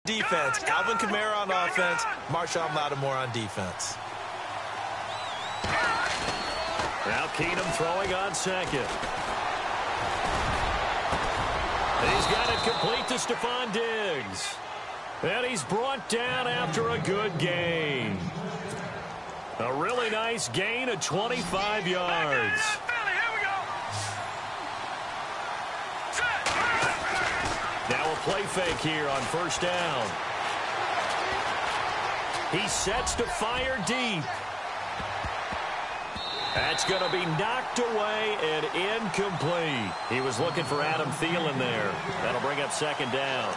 defense. Alvin Kamara on offense, Marshawn Lattimore on defense. Now Keenum throwing on second. And he's got it complete to Stephon Diggs. And he's brought down after a good gain. A really nice gain of 25 yards. Now a play fake here on first down. He sets to fire deep. That's going to be knocked away and incomplete. He was looking for Adam Thielen there. That'll bring up second down.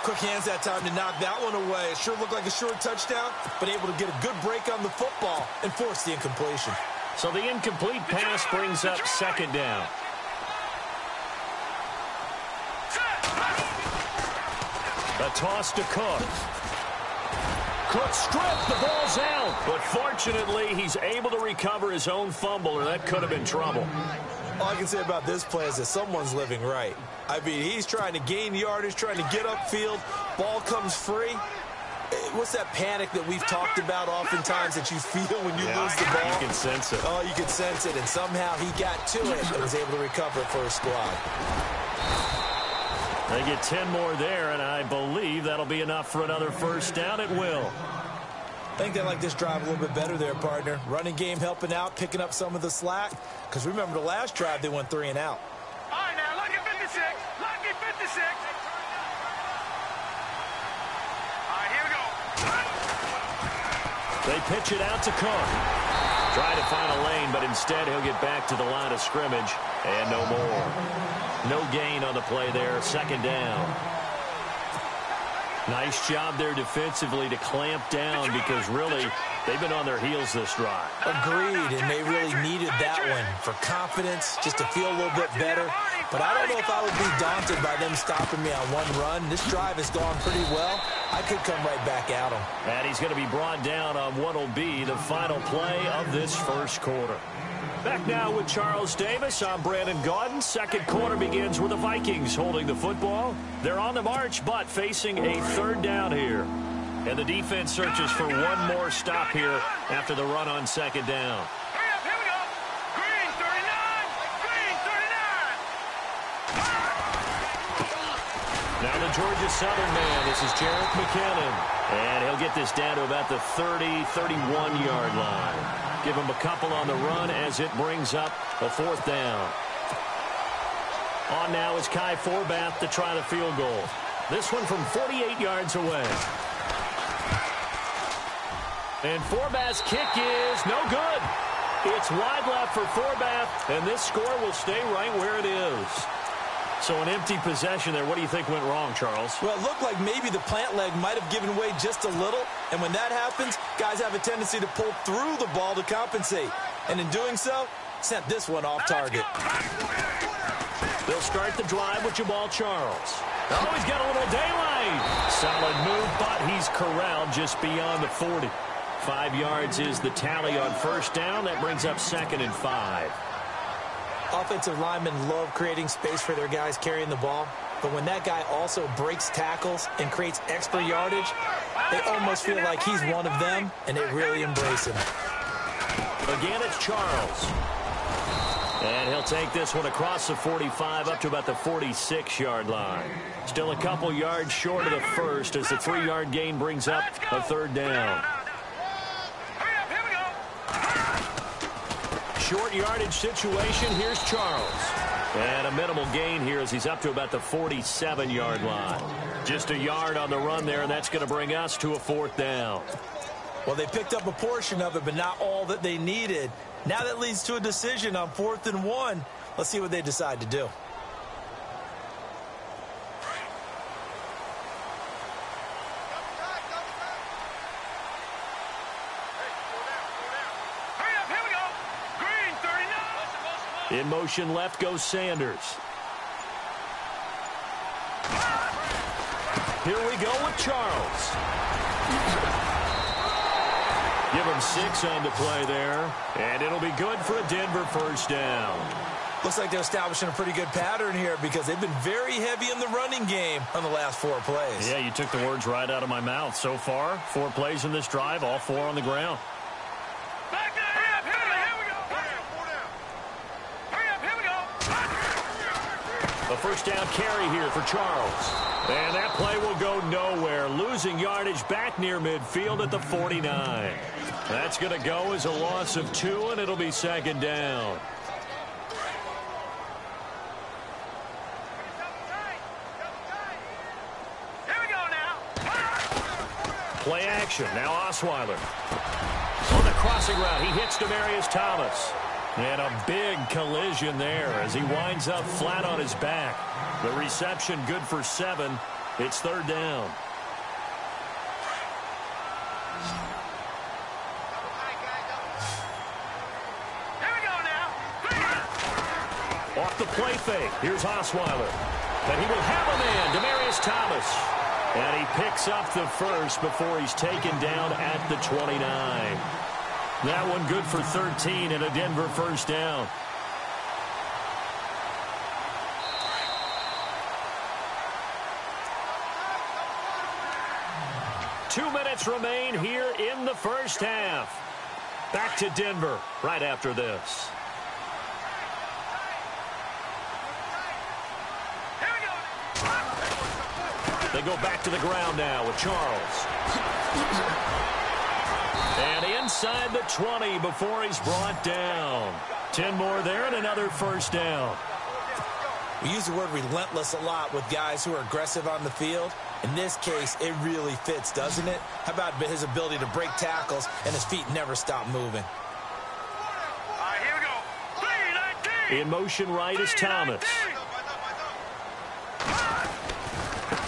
Quick hands that time to knock that one away. It sure looked like a short touchdown, but able to get a good break on the football and force the incompletion. So the incomplete pass brings up second down. A toss to Cook. Cook stripped, the ball's out. But fortunately, he's able to recover his own fumble, or that could have been trouble. All I can say about this play is that someone's living right. I mean, he's trying to gain yardage, trying to get upfield. Ball comes free. What's that panic that we've talked about oftentimes that you feel when you lose the ball? You can sense it. Oh, you can sense it, and somehow he got to it and was able to recover it for his squad. They get 10 more there, and I believe that'll be enough for another first down. It will. I think they like this drive a little bit better there, partner. Running game helping out, picking up some of the slack. Because remember, the last drive, they went 3 and out. All right, now, lucky 56. Lucky 56. All right, here we go. They pitch it out to Cook. Trying to find a lane, but instead he'll get back to the line of scrimmage. And no more. No gain on the play there. Second down. Nice job there defensively to clamp down because really they've been on their heels this drive. Agreed, and they really needed that one for confidence, just to feel a little bit better. But I don't know if I would be daunted by them stopping me on one run. This drive has gone pretty well. I could come right back at him. And he's going to be brought down on what will be the final play of this first quarter. Back now with Charles Davis. I'm Brandon Gaudin. Second quarter begins with the Vikings holding the football. They're on the march, but facing a third down here. And the defense searches for one more stop here after the run on second down. Hurry up, here we go. Green 39. Green 39. Now the Georgia Southern man. This is Jerick McKinnon. And he'll get this down to about the 30, 31-yard line. Give him a couple on the run as it brings up a fourth down. On now is Kai Forbath to try the field goal. This one from 48 yards away. And Forbath's kick is no good. It's wide left for Forbath, and this score will stay right where it is. So an empty possession there. What do you think went wrong, Charles? Well, it looked like maybe the plant leg might have given way just a little. And when that happens, guys have a tendency to pull through the ball to compensate. And in doing so, sent this one off target. They'll start the drive with Jamal Charles. Oh, he's got a little daylight. Solid move, but he's corralled just beyond the 40. 5 yards is the tally on first down. That brings up second and 5. Offensive linemen love creating space for their guys carrying the ball. But when that guy also breaks tackles and creates extra yardage, they almost feel like he's one of them, and they really embrace him. Again, it's Charles. And he'll take this one across the 45 up to about the 46-yard line. Still a couple yards short of the first as the 3-yard gain brings up a third down. Short yardage situation. Here's Charles. And a minimal gain here as he's up to about the 47-yard line. Just a yard on the run there, and that's going to bring us to a fourth down. Well, they picked up a portion of it, but not all that they needed. Now that leads to a decision on 4th and 1. Let's see what they decide to do. In motion left goes Sanders. Here we go with Charles. Give him 6 on the play there. And it'll be good for a Denver first down. Looks like they're establishing a pretty good pattern here because they've been very heavy in the running game on the last 4 plays. Yeah, you took the words right out of my mouth. So far, 4 plays in this drive, all 4 on the ground. Back to the hip. Here we go. Hurry up. Here we go. A first down carry here for Charles. And that play will go nowhere. Losing yardage back near midfield at the 49. That's going to go as a loss of 2, and it'll be second down. Play action. Now Osweiler. On the crossing route, he hits Demaryius Thomas. And a big collision there as he winds up flat on his back. The reception good for 7. It's third down. Here we go now. Off the play fake. Here's Osweiler. And he will have a man, Demaryius Thomas. And he picks up the first before he's taken down at the 29. That one good for 13 and a Denver first down. Two minutes remain here in the first half. Back to Denver right after this. They go back to the ground now with Charles. And inside the 20 before he's brought down. 10 more there and another first down. We use the word relentless a lot with guys who are aggressive on the field. In this case, it really fits, doesn't it? How about his ability to break tackles and his feet never stop moving? All right, here we go. 3-19. In motion right is Thomas.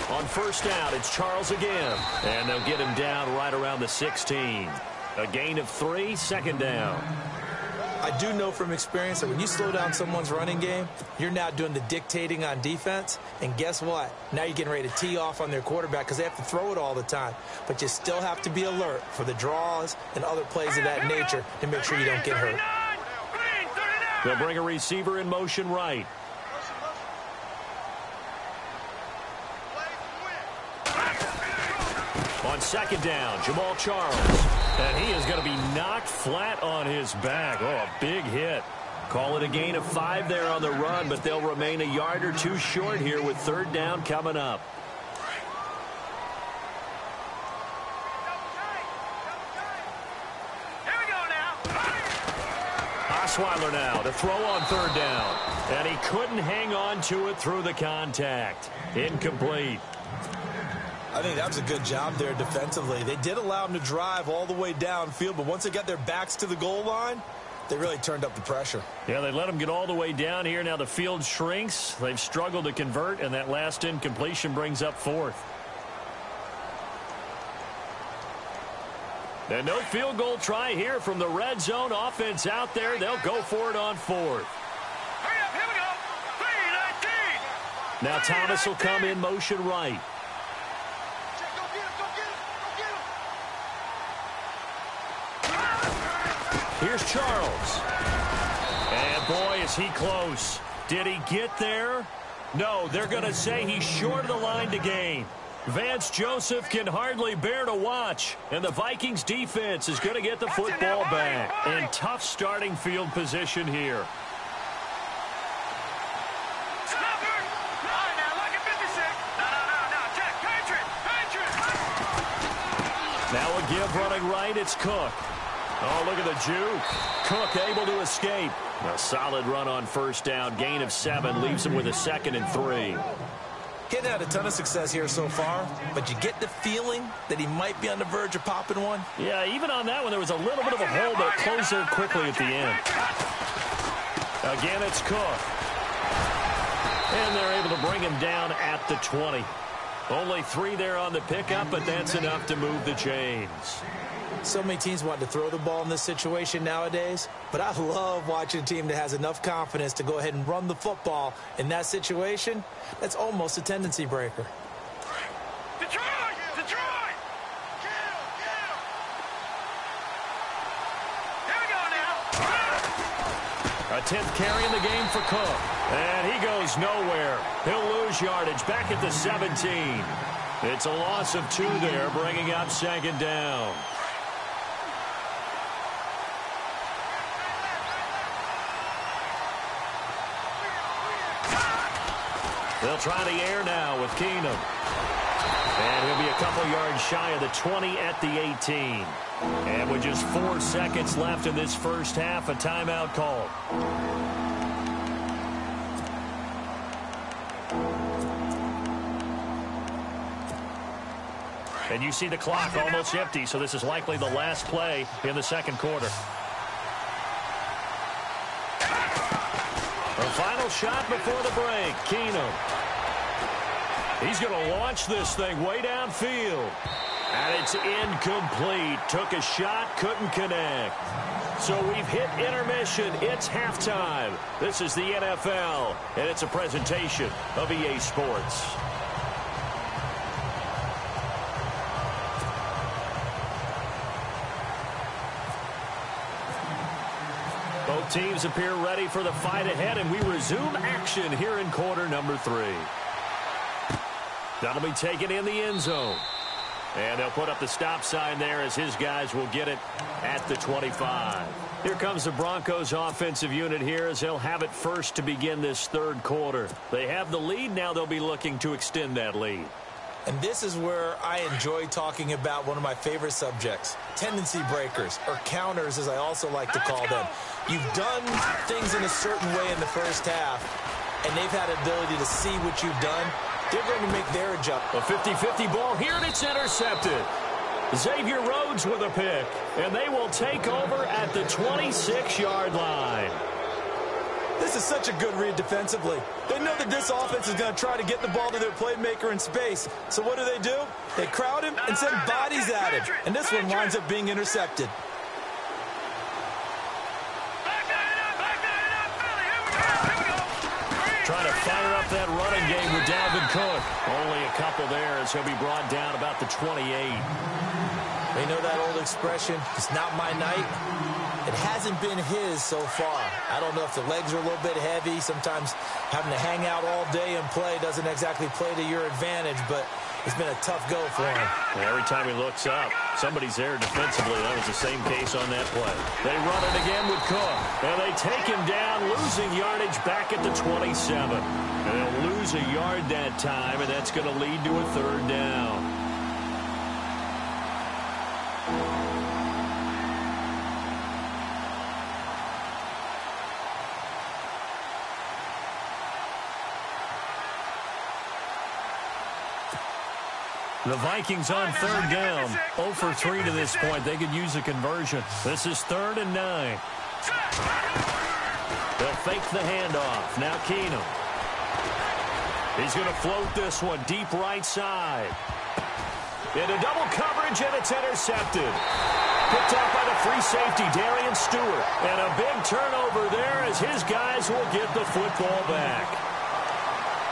On first down, it's Charles again. And they'll get him down right around the 16. A gain of 3, second down. I do know from experience that when you slow down someone's running game, you're now doing the dictating on defense. And guess what? Now you're getting ready to tee off on their quarterback because they have to throw it all the time. But you still have to be alert for the draws and other plays of that nature to make sure you don't get hurt. They'll bring a receiver in motion right. On second down, Jamal Charles. And he is going to be knocked flat on his back. Oh, a big hit. Call it a gain of 5 there on the run, but they'll remain a yard or 2 short here with third down coming up. Here we go now. Osweiler now to throw on third down. And he couldn't hang on to it through the contact. Incomplete. I think that was a good job there defensively. They did allow him to drive all the way downfield, but once they got their backs to the goal line, they really turned up the pressure. Yeah, they let him get all the way down here. Now the field shrinks. They've struggled to convert, and that last incompletion brings up 4th. And no field goal try here from the red zone. Offense out there. They'll go for it on 4th. Hurry up, here we go. 3-19. Now Thomas will come in motion right. Here's Charles. And boy, is he close. Did he get there? No, they're going to say he's short of the line to gain. Vance Joseph can hardly bear to watch. And the Vikings defense is going to get the football back. And tough starting field position here. Now a give running right, it's Cook. Oh, look at the juke. Cook able to escape. A solid run on first down. Gain of 7 leaves him with a 2nd and 3. Hadn't had a ton of success here so far, but you get the feeling that he might be on the verge of popping one. Yeah, even on that one, there was a little bit of a hole, but closed there quickly at the end. Again, it's Cook. And they're able to bring him down at the 20. Only 3 there on the pickup, but that's enough to move the chains. So many teams want to throw the ball in this situation nowadays, but I love watching a team that has enough confidence to go ahead and run the football in that situation. That's almost a tendency breaker. Detroit! Detroit! Here we go now. A 10th carry in the game for Cook. And he goes nowhere. He'll lose yardage back at the 17. It's a loss of 2 there, bringing up second down. They'll try the air now with Keenum. And he'll be a couple yards shy of the 20 at the 18. And with just 4 seconds left in this first half, a timeout call. And you see the clock almost empty, so this is likely the last play in the second quarter. The final shot before the break, Keenum. He's going to launch this thing way downfield. And it's incomplete. Took a shot, couldn't connect. So we've hit intermission. It's halftime. This is the NFL, and it's a presentation of EA Sports. Both teams appear ready for the fight ahead, and we resume action here in quarter number 3. That'll be taken in the end zone. And they'll put up the stop sign there as his guys will get it at the 25. Here comes the Broncos offensive unit here as they'll have it first to begin this third quarter. They have the lead. Now they'll be looking to extend that lead. And this is where I enjoy talking about one of my favorite subjects, tendency breakers, or counters as I also like to call them. You've done things in a certain way in the first half, and they've had the ability to see what you've done. They're going to make their adjustment. A 50-50 ball here, and it's intercepted. Xavier Rhodes with a pick, and they will take over at the 26-yard line. This is such a good read defensively. They know that this offense is going to try to get the ball to their playmaker in space. So what do? They crowd him and send bodies at him. And this one winds up being intercepted. Trying to fire up that running game with Dalvin Cook. Only a couple there as he'll be brought down about the 28. They know that old expression, it's not my night. It hasn't been his so far. I don't know if the legs are a little bit heavy. Sometimes having to hang out all day and play doesn't exactly play to your advantage, but it's been a tough go for him. Every time he looks up, somebody's there defensively. That was the same case on that play. They run it again with Cook, and they take him down, losing yardage back at the 27. And they'll lose a yard that time, and that's going to lead to a third down. The Vikings on third down. 0 for 3 to this point. They could use a conversion. This is 3rd and 9. They'll fake the handoff. Now Keenum. He's going to float this one deep right side. Into double coverage, and it's intercepted. Picked off by the free safety, Darian Stewart. And a big turnover there as his guys will get the football back.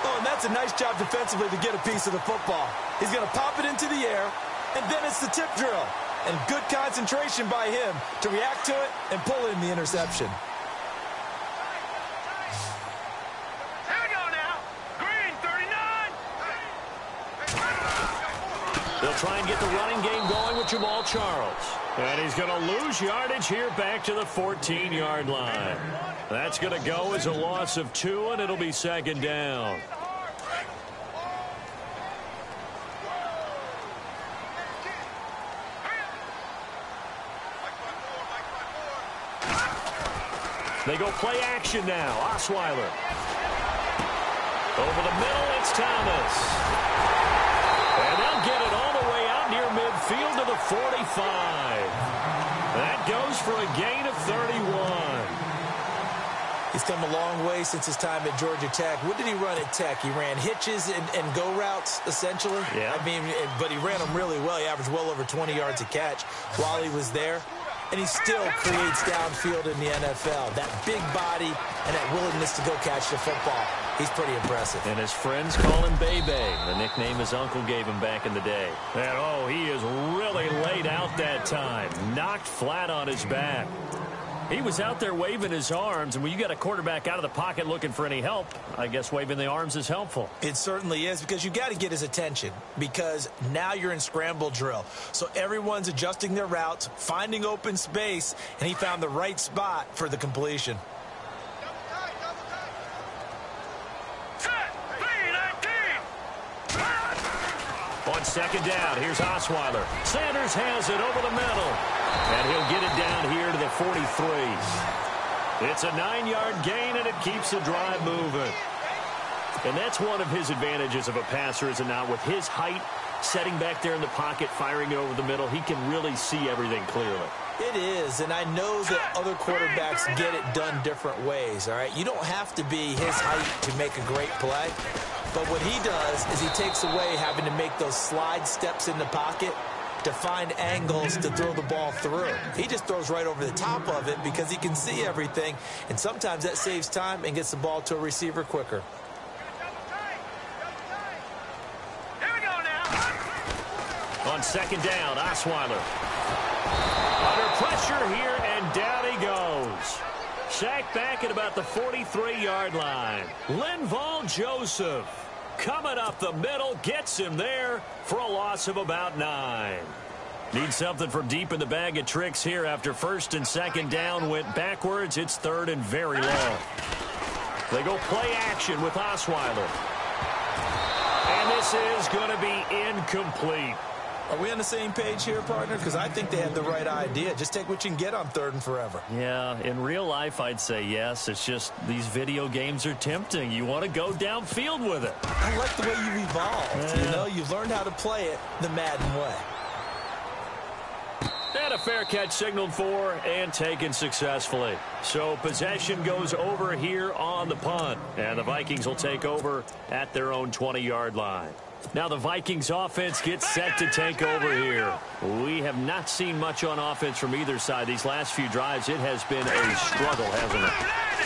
Oh, and that's a nice job defensively to get a piece of the football. He's going to pop it into the air, and then it's the tip drill. And good concentration by him to react to it and pull in the interception. Here we go now. Green, 39. They'll try and get the running game going with Jamal Charles. And he's going to lose yardage here back to the 14-yard line. That's going to go as a loss of 2, and it'll be second down. They go play action now. Osweiler. Over the middle, it's Thomas. And they'll get it all the way out near midfield to the 45. That goes for a gain of 31. He's come a long way since his time at Georgia Tech. What did he run at Tech? He ran hitches and go routes, essentially. Yeah. I mean, but he ran them really well. He averaged well over 20 yards a catch while he was there. And he still creates downfield in the NFL. That big body and that willingness to go catch the football. He's pretty impressive. And his friends call him Bebe, the nickname his uncle gave him back in the day. And, oh, he is really laid out that time. Knocked flat on his back. He was out there waving his arms, and when you got a quarterback out of the pocket looking for any help, I guess waving the arms is helpful. It certainly is, because you got to get his attention, because now you're in scramble drill. So everyone's adjusting their routes, finding open space, and he found the right spot for the completion. On second down, here's Osweiler. Sanders has it over the middle, and he'll get it down here to the 43. It's a 9-yard gain, and it keeps the drive moving. And that's one of his advantages of a passer, is it not? With his height, setting back there in the pocket, firing it over the middle, he can really see everything clearly. It is, and I know that other quarterbacks get it done different ways, all right? You don't have to be his height to make a great play. But what he does is he takes away having to make those slide steps in the pocket to find angles to throw the ball through. He just throws right over the top of it because he can see everything, and sometimes that saves time and gets the ball to a receiver quicker. Here we go now. On second down, Osweiler. Under pressure here, and down he goes. Sacked back at about the 43-yard line. Linval Joseph coming up the middle, gets him there for a loss of about 9. Need something from deep in the bag of tricks here after first and second down went backwards. It's third and very long. They go play action with Osweiler. And this is going to be incomplete. Are we on the same page here, partner? Because I think they had the right idea. Just take what you can get on third and forever. Yeah, in real life, I'd say yes. It's just these video games are tempting. You want to go downfield with it. I like the way you've evolved. You know, you've learned how to play it the Madden way. And a fair catch signaled for and taken successfully. So possession goes over here on the punt. And the Vikings will take over at their own 20-yard line. Now the Vikings offense gets set to take over here. We have not seen much on offense from either side. These last few drives, it has been a struggle, hasn't it?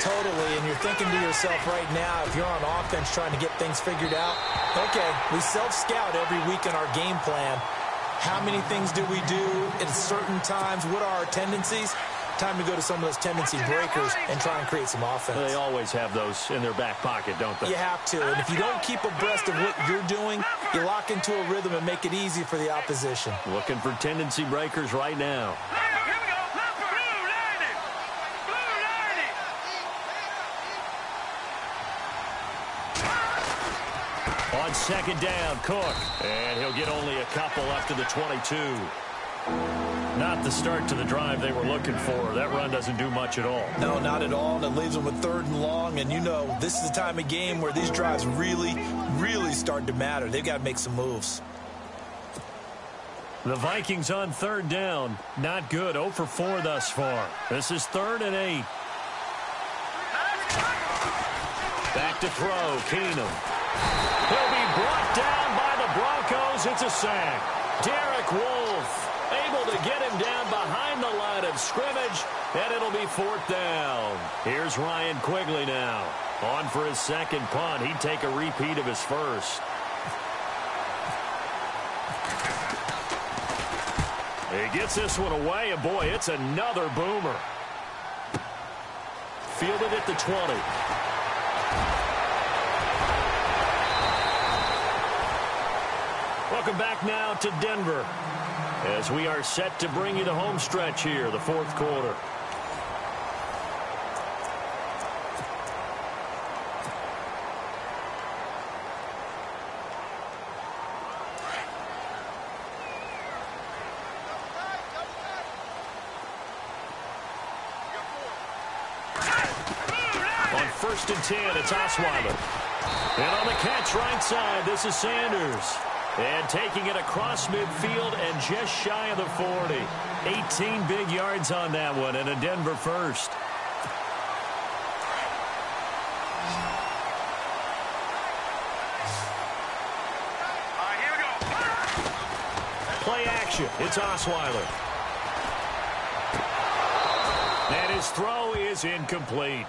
Totally, and you're thinking to yourself right now, if you're on offense trying to get things figured out, okay, we self-scout every week in our game plan. How many things do we do at certain times? What are our tendencies? Time to go to some of those tendency breakers and try and create some offense. They always have those in their back pocket, don't they? You have to, and if you don't keep abreast of what you're doing, you lock into a rhythm and make it easy for the opposition. Looking for tendency breakers right now. Here we go. Blue 90. Blue 90. On second down, Cook. And he'll get only a couple up to the 22. Not the start to the drive they were looking for. That run doesn't do much at all. No, not at all, and it leaves them with third and long. And you know, this is the time of game where these drives really, really start to matter. They've got to make some moves. The Vikings on third down. Not good. 0 for 4 thus far. This is 3rd and 8. Back to throw. Keenum. He'll be brought down by the Broncos. It's a sack. Derek Wolfe able to get him down behind the line of scrimmage, and it'll be 4th down. Here's Ryan Quigley now. On for his second punt. He'd take a repeat of his first. He gets this one away, and boy, it's another boomer. Fielded at the 20. Welcome back now to Denver, as we are set to bring you the home stretch here, the 4th quarter. On 1st and 10, it's Osweiler. And on the catch right side, this is Sanders. And taking it across midfield and just shy of the 40. 18 big yards on that one, and a Denver first. All right, here we go. Play action. It's Osweiler. And his throw is incomplete.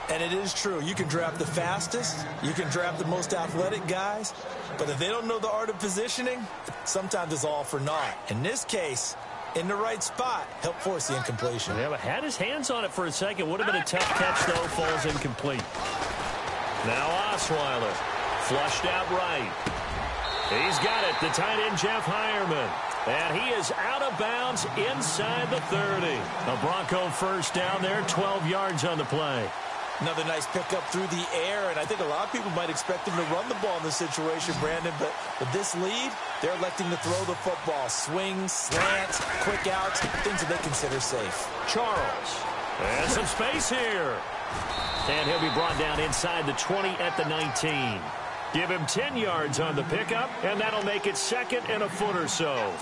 And it is true. You can draft the fastest. You can draft the most athletic guys. But if they don't know the art of positioning, sometimes it's all for naught. In this case, in the right spot. Help force the incompletion. Yeah, but had his hands on it for a second. Would have been a tough catch, though. Falls incomplete. Now Osweiler. Flushed out right. He's got it. The tight end, Jeff Hireman. And he is out of bounds inside the 30. A Bronco first down there, 12 yards on the play. Another nice pickup through the air, and I think a lot of people might expect him to run the ball in this situation, Brandon, but with this lead, they're electing to throw the football. Swings, slants, quick outs, things that they consider safe. Charles. And some space here. And he'll be brought down inside the 20 at the 19. Give him 10 yards on the pickup, and that'll make it second and a foot or so.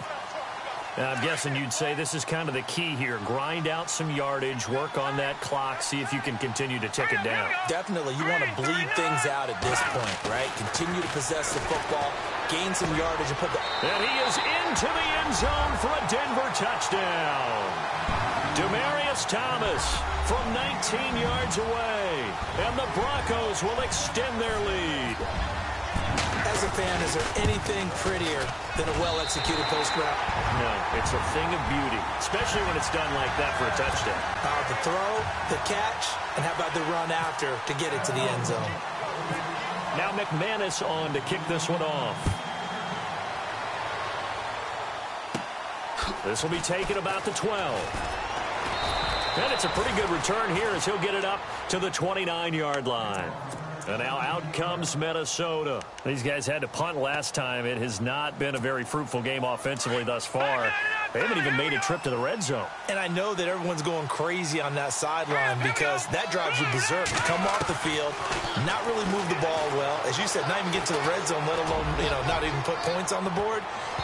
Now, I'm guessing you'd say this is kind of the key here. Grind out some yardage, work on that clock, see if you can continue to tick it down. Definitely. You want to bleed things out at this point, right? Continue to possess the football, gain some yardage, and put the... And he is into the end zone for a Denver touchdown. Demarius Thomas from 19 yards away. And the Broncos will extend their lead. As a fan, is there anything prettier than a well-executed post route? No, it's a thing of beauty, especially when it's done like that for a touchdown. The throw, the catch, and how about the run after to get it to the end zone? Now McManus on to kick this one off. This will be taken about the 12. And it's a pretty good return here as he'll get it up to the 29-yard line. And now out comes Minnesota. These guys had to punt last time. It has not been a very fruitful game offensively thus far. They haven't even made a trip to the red zone. And I know that everyone's going crazy on that sideline because that drives you berserk. Come off the field, not really move the ball well. As you said, not even get to the red zone, let alone, not even put points on the board.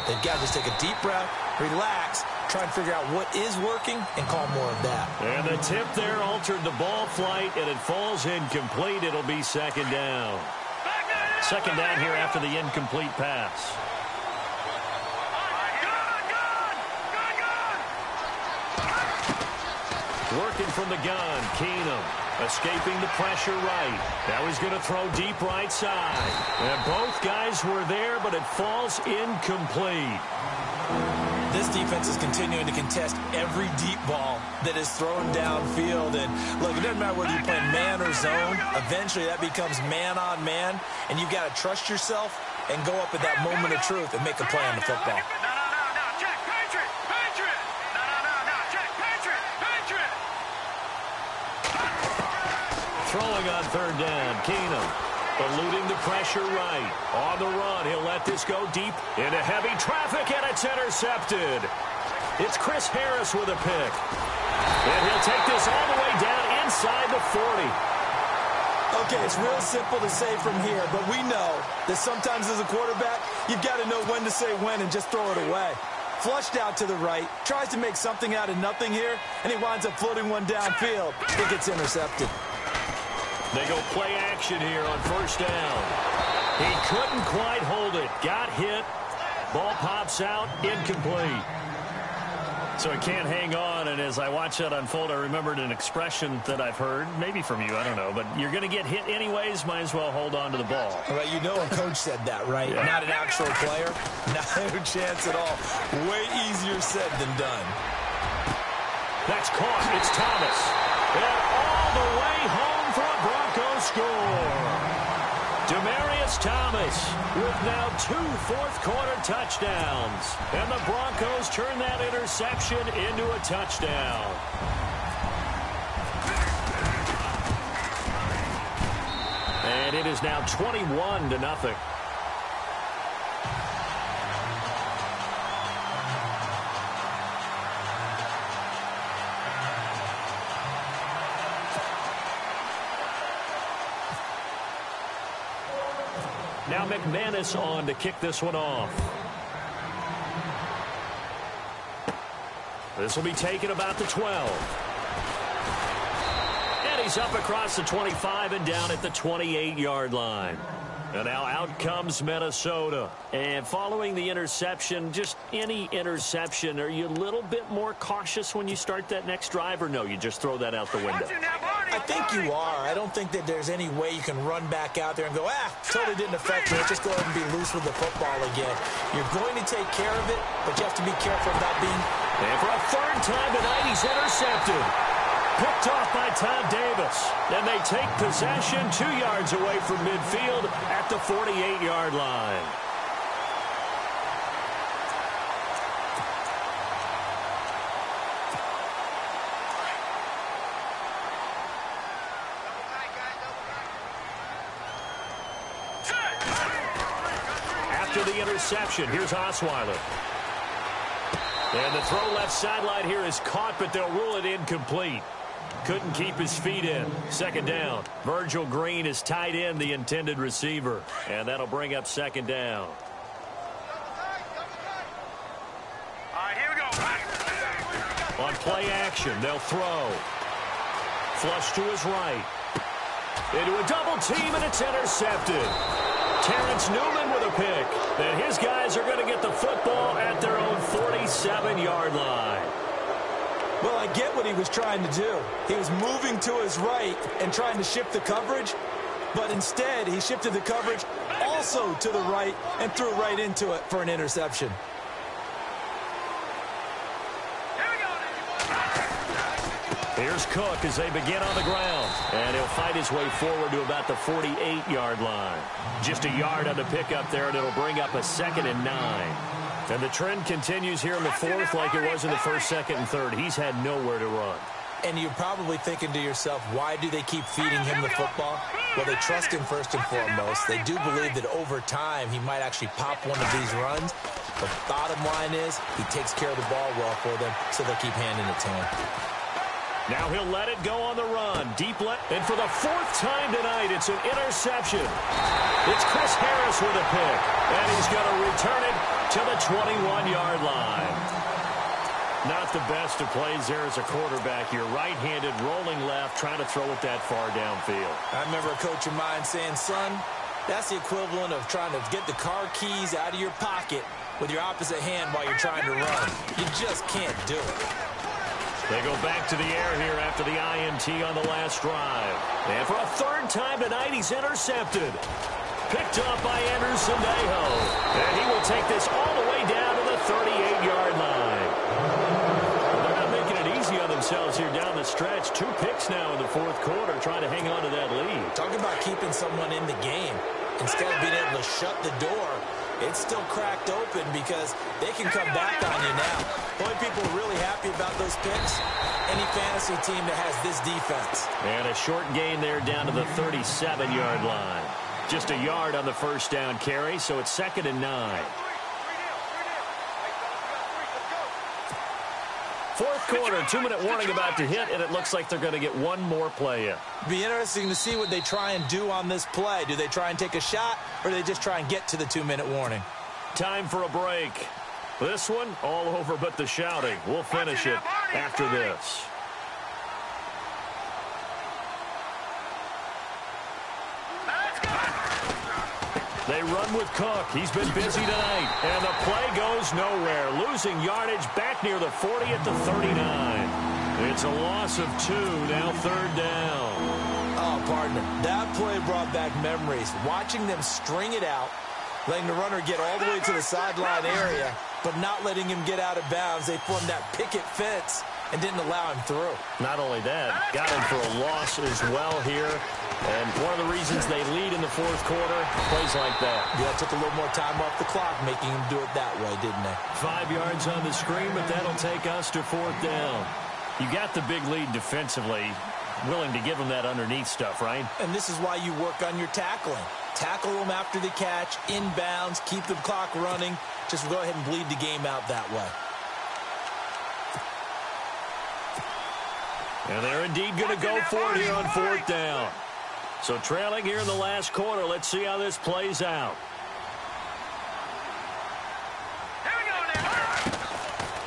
They've got to just take a deep breath, relax, try and figure out what is working and call more of that. And the tip there altered the ball flight, and it falls incomplete. It'll be second down. Second down here after the incomplete pass. Working from the gun, Keenum. Escaping the pressure right. Now he's going to throw deep right side. And both guys were there, but it falls incomplete. This defense is continuing to contest every deep ball that is thrown downfield. And, look, it doesn't matter whether you're playing man or zone. Eventually that becomes man-on-man, and you've got to trust yourself and go up at that moment of truth and make a play on the football. Throwing on third down, Keenum. Eluding the pressure right. On the run, he'll let this go deep into heavy traffic, and it's intercepted. It's Chris Harris with a pick. And he'll take this all the way down inside the 40. Okay, it's real simple to say from here, but we know that sometimes as a quarterback, you've got to know when to say when and just throw it away. Flushed out to the right, tries to make something out of nothing here, and he winds up floating one downfield. It gets intercepted. They go play action here on first down. He couldn't quite hold it. Got hit. Ball pops out. Incomplete. So he can't hang on, and as I watch that unfold, I remembered an expression that I've heard, maybe from you, I don't know, but you're going to get hit anyways, might as well hold on to the ball. Right, a coach said that, right? Yeah. Not an actual player. No chance at all. Way easier said than done. That's caught. It's Thomas. And all the way home for a Broncos score. Demarius Thomas with now 2 fourth-quarter touchdowns. And the Broncos turn that interception into a touchdown. And it is now 21-0. Now McManus on to kick this one off. This will be taken about the 12. And he's up across the 25 and down at the 28-yard line. And now out comes Minnesota. And following the interception, just any interception, are you a little bit more cautious when you start that next drive, or no, you just throw that out the window? I think you are. I don't think that there's any way you can run back out there and go, totally didn't affect me. Let's just go ahead and be loose with the football again. You're going to take care of it, but you have to be careful about being And for a third time tonight, he's intercepted. Picked off by Tom Davis. And they take possession 2 yards away from midfield at the 48-yard line. After the interception, here's Osweiler. And the throw left sideline here is caught, but they'll rule it incomplete. Couldn't keep his feet in. Second down. Virgil Green is tied in the intended receiver. And that'll bring up second down. All right, here we go. On play action, they'll throw. Flush to his right. Into a double team, and it's intercepted. Terrence Newman with a pick. And his guys are going to get the football at their own 47-yard line. Well, I get what he was trying to do. He was moving to his right and trying to shift the coverage, but instead he shifted the coverage also to the right and threw right into it for an interception. Here's Cook as they begin on the ground. And he'll fight his way forward to about the 48-yard line. Just a yard on the pickup there, and it'll bring up a 2nd and 9. And the trend continues here in the fourth like it was in the first, second, and third. He's had nowhere to run. And you're probably thinking to yourself, why do they keep feeding him the football? Well, they trust him first and foremost. They do believe that over time he might actually pop one of these runs. But bottom line is he takes care of the ball well for them, so they'll keep handing it to him. Now he'll let it go on the run. Deep left. And for the 4th time tonight, it's an interception. It's Chris Harris with a pick. And he's going to return it to the 21-yard line. Not the best of plays there as a quarterback. You're right-handed, rolling left, trying to throw it that far downfield. I remember a coach of mine saying, son, that's the equivalent of trying to get the car keys out of your pocket with your opposite hand while you're trying to run. You just can't do it. They go back to the air here after the INT on the last drive. And for a 3rd time tonight, he's intercepted. Picked off by Andrew Sendejo. And he will take this all the way down to the 38-yard line. They're not making it easy on themselves here down the stretch. 2 picks now in the 4th quarter, trying to hang on to that lead. Talk about keeping someone in the game. Instead of being able to shut the door, it's still cracked open because they can come back on you now. Only people really happy about those picks, any fantasy team that has this defense. And a short gain there down to the 37-yard line. Just a yard on the first down carry, so it's 2nd and 9. 4th quarter, 2-minute warning about to hit, and it looks like they're going to get one more play in. Be interesting to see what they try and do on this play. Do they try and take a shot, or do they just try and get to the 2-minute warning? Time for a break. This one, all over but the shouting. We'll finish it after this. They run with Cook. He's been busy tonight. And the play goes nowhere. Losing yardage back near the 40 at the 39. It's a loss of 2, now 3rd down. Oh, partner, that play brought back memories. Watching them string it out, letting the runner get all the way to the sideline area, but not letting him get out of bounds. They formed that picket fence and didn't allow him through. Not only that, got him for a loss as well here. And one of the reasons they lead in the 4th quarter, plays like that. Yeah, took a little more time off the clock, making him do it that way, didn't they? 5 yards on the screen, but that'll take us to 4th down. You got the big lead defensively, willing to give them that underneath stuff, right? And this is why you work on your tackling. Tackle them after the catch, inbounds, keep the clock running. Just go ahead and bleed the game out that way. And they're indeed going to go for it here on 4th down. So trailing here in the last quarter, let's see how this plays out.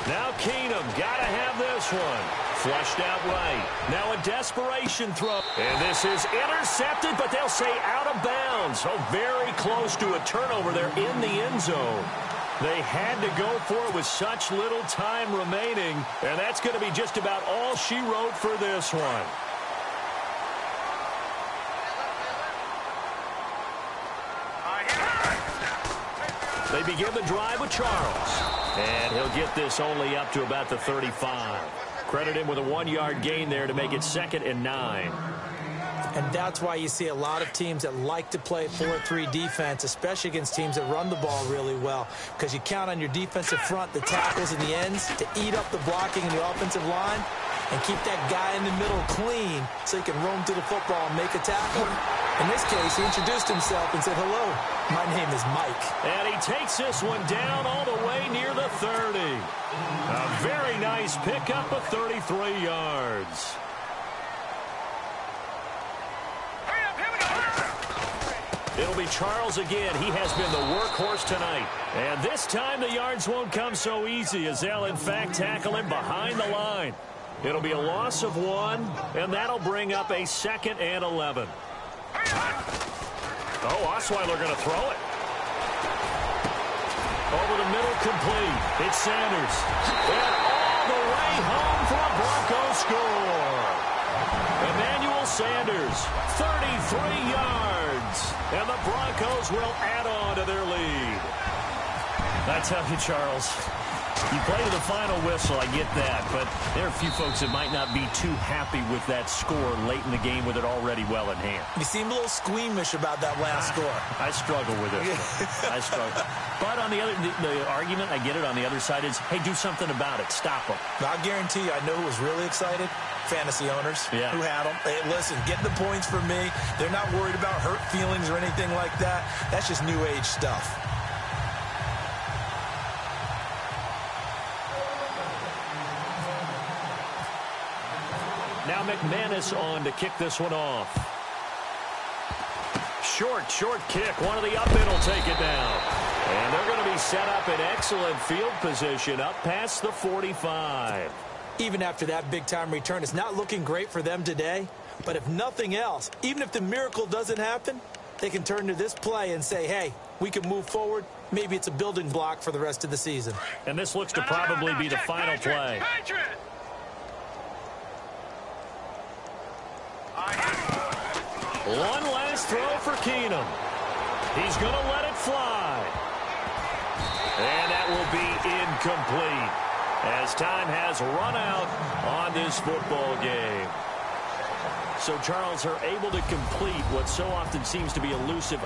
Now Keenum, got to have this one. Flushed out right. Now a desperation throw. And this is intercepted, but they'll say out of bounds. So very close to a turnover there in the end zone. They had to go for it with such little time remaining. And that's going to be just about all she wrote for this one. They begin the drive with Charles. And he'll get this only up to about the 35. Credit him with a 1-yard gain there to make it 2nd and 9. And that's why you see a lot of teams that like to play 4-3 defense, especially against teams that run the ball really well, because you count on your defensive front, the tackles and the ends, to eat up the blocking in the offensive line and keep that guy in the middle clean so he can roam to the football and make a tackle. In this case, he introduced himself and said, "Hello, my name is Mike." And he takes this one down all the way near the 30. A very nice pickup of 33 yards. It'll be Charles again. He has been the workhorse tonight. And this time the yards won't come so easy as they'll, in fact, tackle him behind the line. It'll be a loss of 1, and that'll bring up a 2nd and 11. Oh, Osweiler going to throw it. Over the middle, complete. It's Sanders. And all the way home for a Broncos score. Emmanuel Sanders, 33 yards. And the Broncos will add on to their lead. I tell you, Charles, you play to the final whistle, I get that. But there are a few folks that might not be too happy with that score late in the game with it already well in hand. You seem a little squeamish about that last score. I struggle with it. I struggle. But on the argument, I get it, on the other side is, hey, do something about it. Stop them. I'll guarantee you, I know who was really excited. Fantasy owners who had them. Hey, listen, getting the points for me. They're not worried about hurt feelings or anything like that. That's just new age stuff. Now McManus on to kick this one off. Short kick. One of the up in will take it down. And they're going to be set up in excellent field position up past the 45. Even after that big-time return, it's not looking great for them today. But if nothing else, even if the miracle doesn't happen, they can turn to this play and say, hey, we can move forward. Maybe it's a building block for the rest of the season. And this looks to probably be the final play. One last throw for Keenum. He's going to let it fly. And that will be incomplete, as time has run out on this football game. So, Charles, are able to complete what so often seems to be elusive.